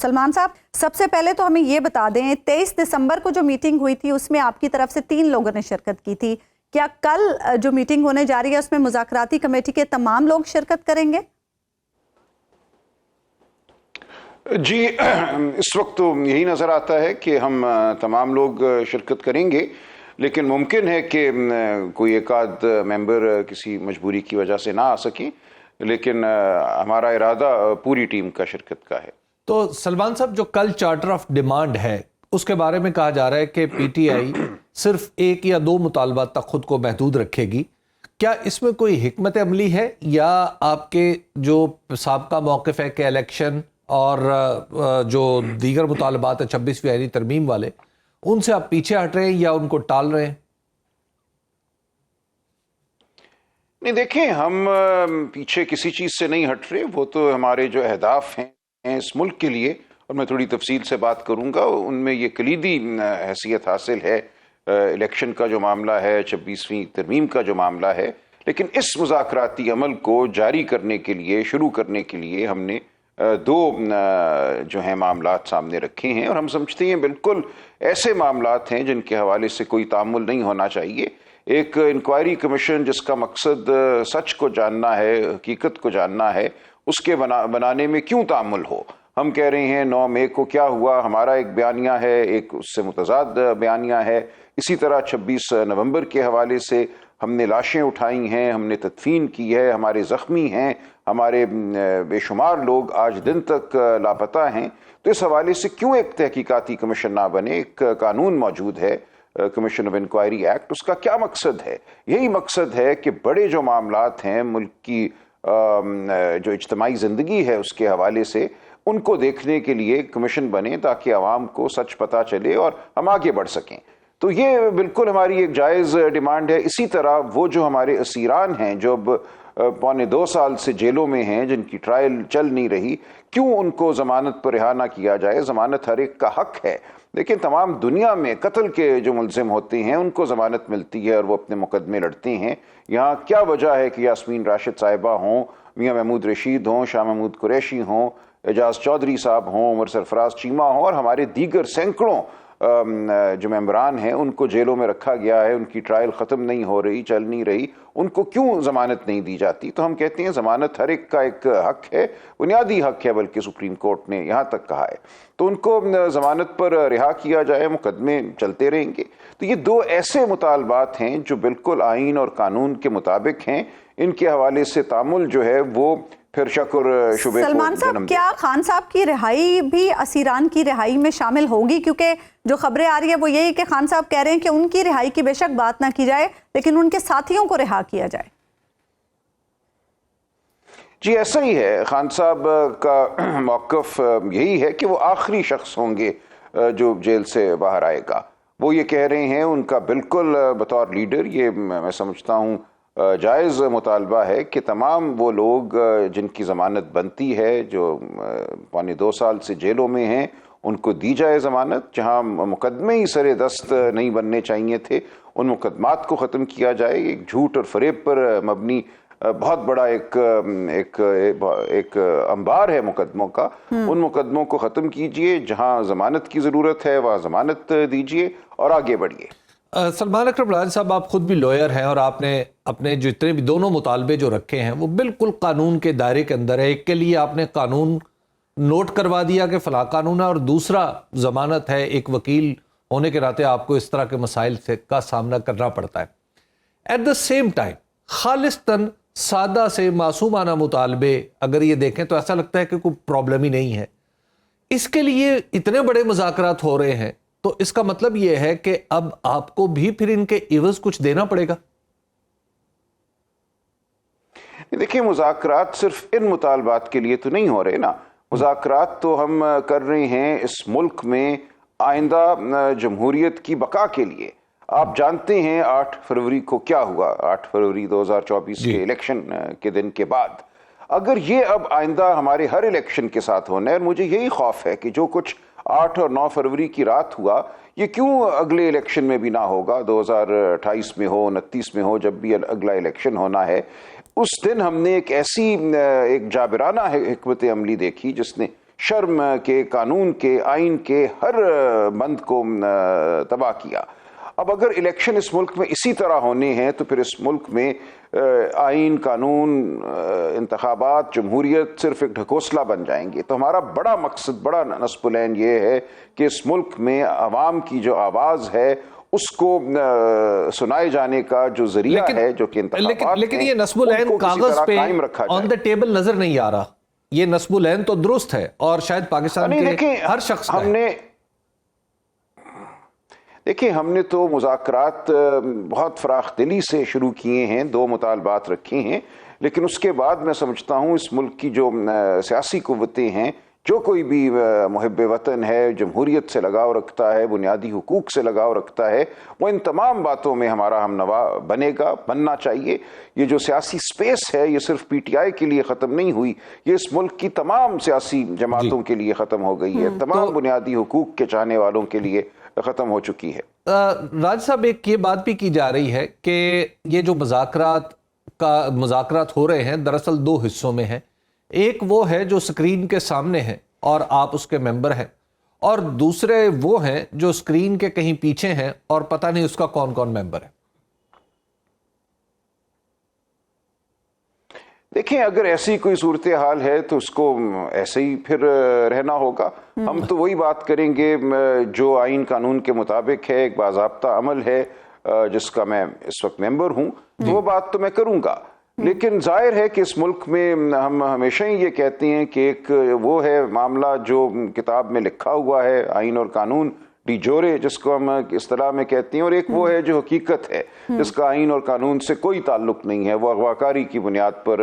سلمان صاحب، سب سے پہلے تو ہمیں یہ بتا دیں 23 دسمبر کو جو میٹنگ ہوئی تھی اس میں آپ کی طرف سے 3 لوگوں نے شرکت کی تھی. کیا کل جو میٹنگ ہونے جا رہی ہے اس میں مذاکراتی کمیٹی کے تمام لوگ شرکت کریں گے؟ جی، اس وقت تو یہی نظر آتا ہے کہ ہم تمام لوگ شرکت کریں گے، لیکن ممکن ہے کہ کوئی ایک آدھ ممبر کسی مجبوری کی وجہ سے نہ آ سکیں، لیکن ہمارا ارادہ پوری ٹیم کا شرکت کا ہے. تو سلمان صاحب، جو کل چارٹر آف ڈیمانڈ ہے اس کے بارے میں کہا جا رہا ہے کہ پی ٹی آئی صرف 1 یا 2 مطالبات تک خود کو محدود رکھے گی. کیا اس میں کوئی حکمت عملی ہے، یا آپ کے جو سابقہ موقف ہے کہ الیکشن اور جو دیگر مطالبات ہیں 26ویں آئینی ترمیم والے، ان سے آپ پیچھے ہٹ رہے ہیں یا ان کو ٹال رہے ہیں؟ نہیں، دیکھیں، ہم پیچھے کسی چیز سے نہیں ہٹ رہے. وہ تو ہمارے جو اہداف ہیں اس ملک کے لیے، اور میں تھوڑی تفصیل سے بات کروں گا، ان میں یہ کلیدی حیثیت حاصل ہے. الیکشن کا جو معاملہ ہے، 26ویں ترمیم کا جو معاملہ ہے، لیکن اس مذاکراتی عمل کو جاری کرنے کے لیے، شروع کرنے کے لیے ہم نے 2 جو ہیں معاملات سامنے رکھے ہیں، اور ہم سمجھتے ہیں بالکل ایسے معاملات ہیں جن کے حوالے سے کوئی تعامل نہیں ہونا چاہیے. ایک انکوائری کمیشن جس کا مقصد سچ کو جاننا ہے، حقیقت کو جاننا ہے، اس کے بنانے میں کیوں تعامل ہو. ہم کہہ رہے ہیں 9 مئی کو کیا ہوا، ہمارا ایک بیانیہ ہے، ایک اس سے متضاد بیانیہ ہے. اسی طرح 26 نومبر کے حوالے سے ہم نے لاشیں اٹھائی ہیں، ہم نے تدفین کی ہے، ہمارے زخمی ہیں، ہمارے بے شمار لوگ آج دن تک لاپتہ ہیں. تو اس حوالے سے کیوں ایک تحقیقاتی کمیشن نہ بنے؟ ایک قانون موجود ہے، کمیشن آف انکوائری ایکٹ. اس کا کیا مقصد ہے؟ یہی مقصد ہے کہ بڑے جو معاملات ہیں ملک کی جو اجتماعی زندگی ہے اس کے حوالے سے، ان کو دیکھنے کے لیے کمیشن بنے تاکہ عوام کو سچ پتہ چلے اور ہم آگے بڑھ سکیں. تو یہ بالکل ہماری ایک جائز ڈیمانڈ ہے. اسی طرح وہ جو ہمارے اسیران ہیں جو اب 1.25 سال سے جیلوں میں ہیں، جن کی ٹرائل چل نہیں رہی، کیوں ان کو ضمانت پر رہا نہ کیا جائے؟ ضمانت ہر ایک کا حق ہے، لیکن تمام دنیا میں قتل کے جو ملزم ہوتے ہیں ان کو ضمانت ملتی ہے اور وہ اپنے مقدمے لڑتے ہیں. یہاں کیا وجہ ہے کہ یاسمین راشد صاحبہ ہوں، میاں محمود رشید ہوں، شاہ محمود قریشی ہوں، اعجاز چودھری صاحب ہوں، عمر سرفراز چیمہ ہوں، اور ہمارے دیگر سینکڑوں جو ممبران ہیں ان کو جیلوں میں رکھا گیا ہے، ان کی ٹرائل ختم نہیں ہو رہی، چل نہیں رہی، ان کو کیوں ضمانت نہیں دی جاتی؟ تو ہم کہتے ہیں ضمانت ہر ایک کا ایک حق ہے، بنیادی حق ہے، بلکہ سپریم کورٹ نے یہاں تک کہا ہے. تو ان کو ضمانت پر رہا کیا جائے، مقدمے چلتے رہیں گے. تو یہ 2 ایسے مطالبات ہیں جو بالکل آئین اور قانون کے مطابق ہیں. ان کے حوالے سے تعامل جو ہے وہ پھر شک اور شبے کو سلمان صاحب، کیا خان صاحب کی رہائی بھی اسیران کی رہائی میں شامل ہوگی؟ کیونکہ جو خبریں آ رہی ہیں وہ یہی کہ خان صاحب کہہ رہے ہیں کہ ان کی رہائی کی بے شک بات نہ کی جائے، لیکن ان کے ساتھیوں کو رہا کیا جائے. جی، ایسا ہی ہے. خان صاحب کا موقف یہی ہے کہ وہ آخری شخص ہوں گے جو جیل سے باہر آئے گا. وہ یہ کہہ رہے ہیں، ان کا بالکل بطور لیڈر یہ میں سمجھتا ہوں جائز مطالبہ ہے کہ تمام وہ لوگ جن کی ضمانت بنتی ہے، جو 1.25 سال سے جیلوں میں ہیں، ان کو دی جائے ضمانت. جہاں مقدمے ہی سر دست نہیں بننے چاہیے تھے، ان مقدمات کو ختم کیا جائے. ایک جھوٹ اور فریب پر مبنی بہت بڑا ایک انبار ہے مقدموں کا. ان مقدموں کو ختم کیجئے، جہاں ضمانت کی ضرورت ہے وہاں ضمانت دیجئے اور آگے بڑھیے. سلمان اکرم بلال صاحب، آپ خود بھی لوئر ہیں اور آپ نے اپنے جتنے بھی دونوں مطالبے جو رکھے ہیں وہ بالکل قانون کے دائرے کے اندر ہے. ایک کے لیے آپ نے قانون نوٹ کروا دیا کہ فلاں قانون ہے، اور دوسرا ضمانت ہے. ایک وکیل ہونے کے ناطے آپ کو اس طرح کے مسائل کا سامنا کرنا پڑتا ہے. ایٹ دا سیم ٹائم خالصتاً سادہ سے معصومانہ مطالبے اگر یہ دیکھیں تو ایسا لگتا ہے کہ کوئی پرابلم ہی نہیں ہے. اس کے لیے اتنے بڑے مذاکرات ہو رہے ہیں تو اس کا مطلب یہ ہے کہ اب آپ کو بھی پھر ان کے عوض کچھ دینا پڑے گا. دیکھیں، مذاکرات صرف ان مطالبات کے لیے تو نہیں ہو رہے نا. مذاکرات تو ہم کر رہے ہیں اس ملک میں آئندہ جمہوریت کی بقا کے لیے. آپ جانتے ہیں 8 فروری کو کیا ہوا، 8 فروری 2024 کے الیکشن کے دن کے بعد. اگر یہ اب آئندہ ہمارے ہر الیکشن کے ساتھ ہونا ہے، اور مجھے یہی خوف ہے کہ جو کچھ 8 اور 9 فروری کی رات ہوا یہ کیوں اگلے الیکشن میں بھی نہ ہوگا، 2028 میں ہو، 29 میں ہو، جب بھی اگلا الیکشن ہونا ہے. اس دن ہم نے ایک ایسی ایک جابرانہ حکمت عملی دیکھی جس نے شرم کے، قانون کے، آئین کے ہر بند کو تباہ کیا۔ اب اگر الیکشن اس ملک میں اسی طرح ہونے ہیں تو پھر اس ملک میں آئین، قانون، انتخابات، جمہوریت صرف ایک ڈھکوسلا بن جائیں گے۔ تو ہمارا بڑا مقصد، بڑا نصب العین یہ ہے کہ اس ملک میں عوام کی جو آواز ہے اس کو سنائے جانے کا جو ذریعہ ہے، جو کہ انتخابات، لیکن یہ نصب العین کاغذ پہ آن دا ٹیبل نظر نہیں آ رہا۔ یہ نصب العین تو درست ہے اور شاید پاکستان کے ہر شخص کا ہے۔ دیکھیں ہم نے تو مذاکرات بہت فراخ دلی سے شروع کیے ہیں، 2 مطالبات رکھے ہیں، لیکن اس کے بعد میں سمجھتا ہوں اس ملک کی جو سیاسی قوتیں ہیں، جو کوئی بھی محب وطن ہے، جمہوریت سے لگاؤ رکھتا ہے، بنیادی حقوق سے لگاؤ رکھتا ہے، وہ ان تمام باتوں میں ہمارا ہم نوا بنے گا، بننا چاہیے۔ یہ جو سیاسی سپیس ہے یہ صرف پی ٹی آئی کے لیے ختم نہیں ہوئی، یہ اس ملک کی تمام سیاسی جماعتوں کے لیے ختم ہو گئی ہے، تمام بنیادی حقوق کے چاہنے والوں کے لیے ختم ہو چکی ہے۔ راج صاحب، ایک یہ بات بھی کی جا رہی ہے کہ یہ جو مذاکرات ہو رہے ہیں دراصل 2 حصوں میں ہیں۔ ایک وہ ہے جو سکرین کے سامنے ہے اور آپ اس کے ممبر ہیں، اور دوسرے وہ ہیں جو سکرین کے کہیں پیچھے ہیں اور پتہ نہیں اس کا کون کون ممبر ہے۔ دیکھیں اگر ایسی کوئی صورتحال ہے تو اس کو ایسے ہی پھر رہنا ہوگا۔ ہم تو وہی بات کریں گے جو آئین قانون کے مطابق ہے، ایک باضابطہ عمل ہے جس کا میں اس وقت ممبر ہوں، تو وہ بات تو میں کروں گا۔ لیکن ظاہر ہے کہ اس ملک میں ہم ہمیشہ ہی یہ کہتے ہیں کہ ایک وہ ہے معاملہ جو کتاب میں لکھا ہوا ہے، آئین اور قانون ڈی جورے جس کو ہم اصطلاح میں کہتے ہیں، اور ایک وہ ہے جو حقیقت ہے جس کا آئین اور قانون سے کوئی تعلق نہیں ہے، وہ اغواکاری کی بنیاد پر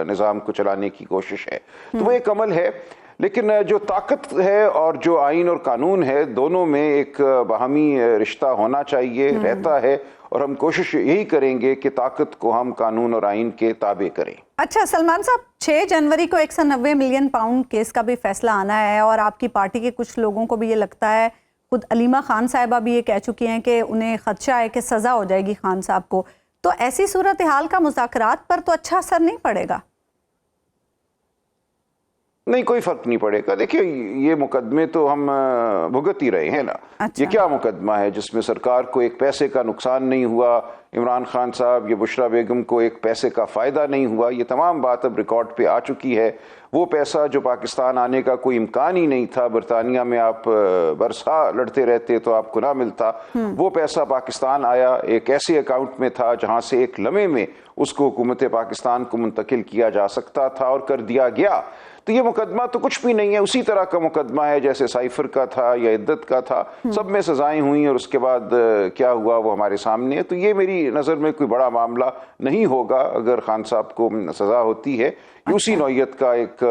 نظام کو چلانے کی کوشش ہے۔ تو وہ ایک عمل ہے، لیکن جو طاقت ہے اور جو آئین اور قانون ہے دونوں میں ایک باہمی رشتہ ہونا چاہیے، رہتا ہے، اور ہم کوشش یہی کریں گے کہ طاقت کو ہم قانون اور آئین کے تابع کریں۔ اچھا سلمان صاحب، 6 جنوری کو 190 ملین پاؤنڈ کیس کا بھی فیصلہ آنا ہے، اور آپ کی پارٹی کے کچھ لوگوں کو بھی یہ لگتا ہے، خود علیمہ خان صاحبہ بھی یہ کہہ چکی ہیں کہ انہیں خدشہ ہے کہ سزا ہو جائے گی خان صاحب کو، تو ایسی صورتحال کا مذاکرات پر تو اچھا اثر نہیں پڑے گا؟ نہیں، کوئی فرق نہیں پڑے گا۔ دیکھیں یہ مقدمے تو ہم بھگت ہی رہے ہیں نا۔ یہ کیا مقدمہ ہے جس میں سرکار کو ایک پیسے کا نقصان نہیں ہوا، عمران خان صاحب یا بشرا بیگم کو ایک پیسے کا فائدہ نہیں ہوا؟ یہ تمام بات اب ریکارڈ پہ آ چکی ہے۔ وہ پیسہ جو پاکستان آنے کا کوئی امکان ہی نہیں تھا، برطانیہ میں آپ برسا لڑتے رہتے تو آپ کو نہ ملتا، وہ پیسہ پاکستان آیا، ایک ایسے اکاؤنٹ میں تھا جہاں سے ایک لمحے میں اس کو حکومت پاکستان کو منتقل کیا جا سکتا تھا اور کر دیا گیا۔ تو یہ مقدمہ تو کچھ بھی نہیں ہے، اسی طرح کا مقدمہ ہے جیسے سائفر کا تھا یا عدت کا تھا، سب میں سزائیں ہوئیں اور اس کے بعد کیا ہوا وہ ہمارے سامنے ہے۔ تو یہ میری نظر میں کوئی بڑا معاملہ نہیں ہوگا اگر خان صاحب کو سزا ہوتی ہے۔ یہ اسی نوعیت کا ایک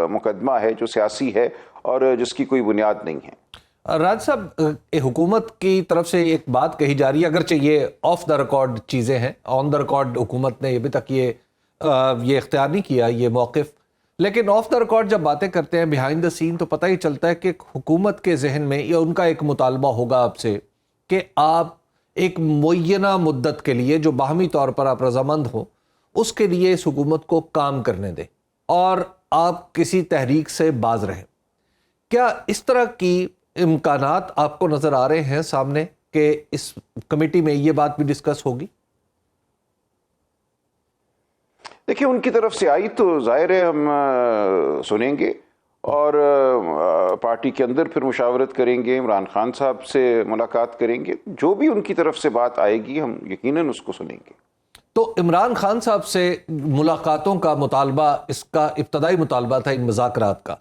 مقدمہ ہے جو سیاسی ہے اور جس کی کوئی بنیاد نہیں ہے۔ راج صاحب، حکومت کی طرف سے ایک بات کہی جا رہی ہے، اگرچہ یہ آف دا ریکارڈ چیزیں ہیں، آن دا ریکارڈ حکومت نے ابھی تک یہ اختیار نہیں کیا یہ موقف، لیکن آف دا ریکارڈ جب باتیں کرتے ہیں بیہائنڈ دا سین تو پتہ ہی چلتا ہے کہ حکومت کے ذہن میں یا ان کا ایک مطالبہ ہوگا آپ سے کہ آپ ایک معینہ مدت کے لیے جو باہمی طور پر آپ رضامند ہو اس کے لیے اس حکومت کو کام کرنے دیں اور آپ کسی تحریک سے باز رہیں۔ کیا اس طرح کی امکانات آپ کو نظر آ رہے ہیں سامنے کہ اس کمیٹی میں یہ بات بھی ڈسکس ہوگی؟ دیکھیں ان کی طرف سے آئی تو ظاہر ہے ہم سنیں گے اور پارٹی کے اندر پھر مشاورت کریں گے، عمران خان صاحب سے ملاقات کریں گے، جو بھی ان کی طرف سے بات آئے گی ہم یقیناً اس کو سنیں گے۔ تو عمران خان صاحب سے ملاقاتوں کا مطالبہ، اس کا ابتدائی مطالبہ تھا ان مذاکرات کا،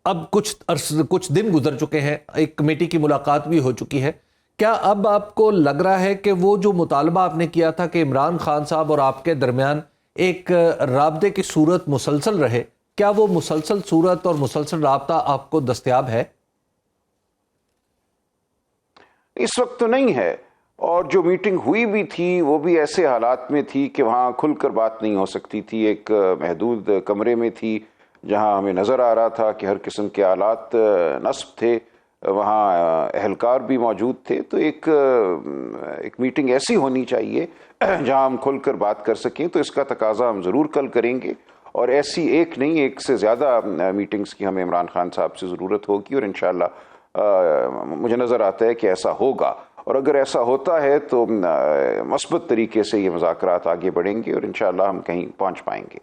اب کچھ دن گزر چکے ہیں، ایک کمیٹی کی ملاقات بھی ہو چکی ہے، کیا اب آپ کو لگ رہا ہے کہ وہ جو مطالبہ آپ نے کیا تھا کہ عمران خان صاحب اور آپ کے درمیان ایک رابطے کی صورت مسلسل رہے، کیا وہ مسلسل صورت اور مسلسل رابطہ آپ کو دستیاب ہے؟ اس وقت تو نہیں ہے، اور جو میٹنگ ہوئی بھی تھی وہ بھی ایسے حالات میں تھی کہ وہاں کھل کر بات نہیں ہو سکتی تھی، ایک محدود کمرے میں تھی جہاں ہمیں نظر آ رہا تھا کہ ہر قسم کے آلات نصب تھے، وہاں اہلکار بھی موجود تھے، تو ایک میٹنگ ایسی ہونی چاہیے جہاں ہم کھل کر بات کر سکیں، تو اس کا تقاضا ہم ضرور کل کریں گے اور ایسی ایک نہیں، ایک سے زیادہ میٹنگز کی ہمیں عمران خان صاحب سے ضرورت ہوگی، اور انشاءاللہ مجھے نظر آتا ہے کہ ایسا ہوگا، اور اگر ایسا ہوتا ہے تو مثبت طریقے سے یہ مذاکرات آگے بڑھیں گے اور انشاءاللہ ہم کہیں پہنچ پائیں گے۔